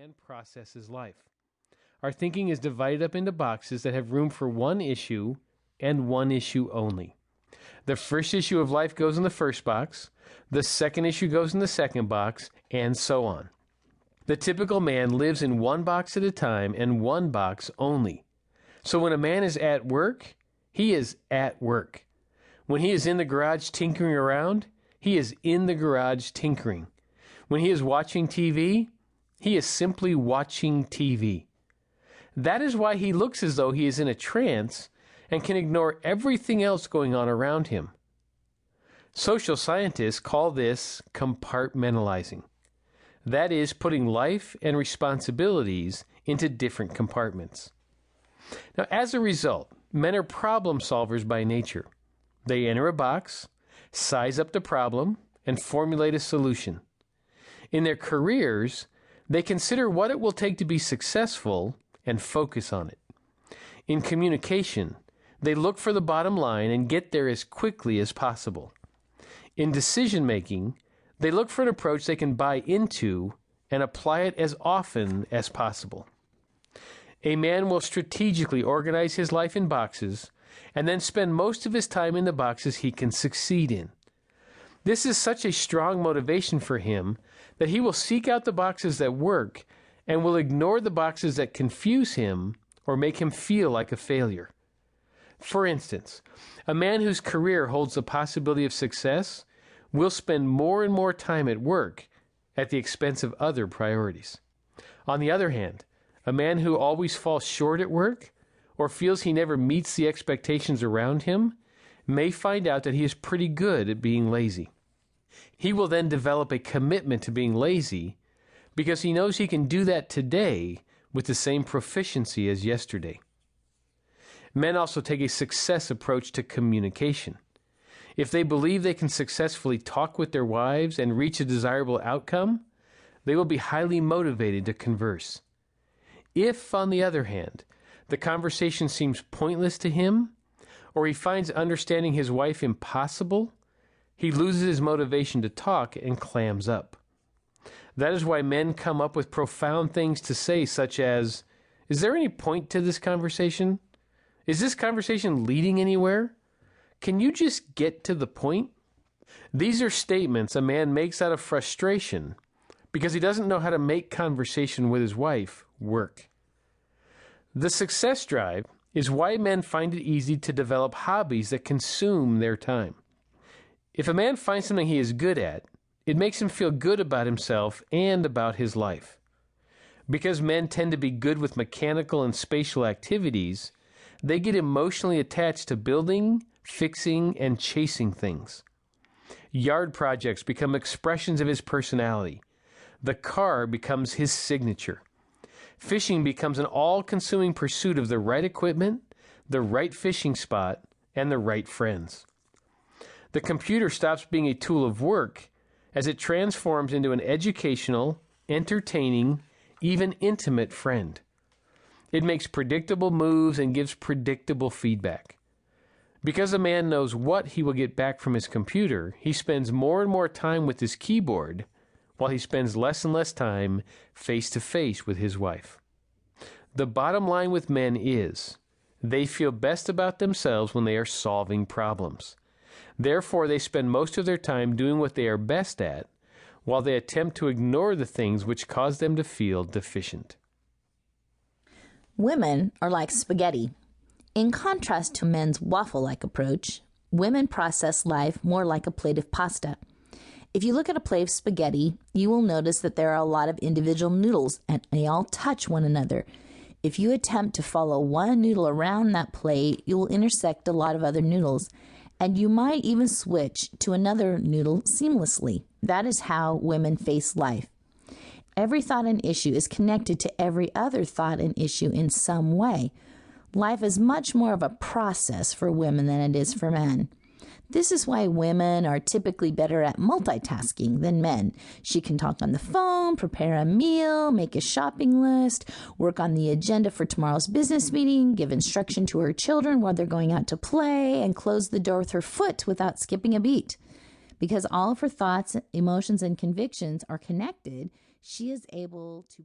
man processes life. Our thinking is divided up into boxes that have room for one issue and one issue only. The first issue of life goes in the first box, the second issue goes in the second box, and so on. The typical man lives in one box at a time and one box only. So when a man is at work, he is at work. When he is in the garage tinkering around, he is in the garage tinkering. When he is watching TV, he is simply watching TV. That is why he looks as though he is in a trance and can ignore everything else going on around him. Social scientists call this compartmentalizing. That is, putting life and responsibilities into different compartments. Now, as a result, men are problem solvers by nature. They enter a box, size up the problem, and formulate a solution. In their careers, they consider what it will take to be successful and focus on it. In communication, they look for the bottom line and get there as quickly as possible. In decision-making, they look for an approach they can buy into and apply it as often as possible. A man will strategically organize his life in boxes and then spend most of his time in the boxes he can succeed in. This is such a strong motivation for him that he will seek out the boxes that work and will ignore the boxes that confuse him or make him feel like a failure. For instance, a man whose career holds the possibility of success will spend more and more time at work at the expense of other priorities. On the other hand, a man who always falls short at work or feels he never meets the expectations around him may find out that he is pretty good at being lazy. He will then develop a commitment to being lazy because he knows he can do that today with the same proficiency as yesterday. Men also take a success approach to communication. If they believe they can successfully talk with their wives and reach a desirable outcome, they will be highly motivated to converse. If, on the other hand, the conversation seems pointless to him, or he finds understanding his wife impossible, he loses his motivation to talk and clams up. That is why men come up with profound things to say, such as, "Is there any point to this conversation? Is this conversation leading anywhere? Can you just get to the point?" These are statements a man makes out of frustration because he doesn't know how to make conversation with his wife work. The success drive is why men find it easy to develop hobbies that consume their time. If a man finds something he is good at, it makes him feel good about himself and about his life. Because men tend to be good with mechanical and spatial activities, they get emotionally attached to building, fixing, and chasing things. Yard projects become expressions of his personality. The car becomes his signature. Fishing becomes an all-consuming pursuit of the right equipment, the right fishing spot, and the right friends. The computer stops being a tool of work as it transforms into an educational, entertaining, even intimate friend. It makes predictable moves and gives predictable feedback. Because a man knows what he will get back from his computer, he spends more and more time with his keyboard while he spends less and less time face-to-face with his wife. The bottom line with men is, they feel best about themselves when they are solving problems. Therefore, they spend most of their time doing what they are best at, while they attempt to ignore the things which cause them to feel deficient. Women are like spaghetti. In contrast to men's waffle-like approach, women process life more like a plate of pasta. If you look at a plate of spaghetti, you will notice that there are a lot of individual noodles, and they all touch one another. If you attempt to follow one noodle around that plate, you will intersect a lot of other noodles, and you might even switch to another noodle seamlessly. That is how women face life. Every thought and issue is connected to every other thought and issue in some way. Life is much more of a process for women than it is for men. This is why women are typically better at multitasking than men. She can talk on the phone, prepare a meal, make a shopping list, work on the agenda for tomorrow's business meeting, give instruction to her children while they're going out to play, and close the door with her foot without skipping a beat. Because all of her thoughts, emotions, and convictions are connected, she is able to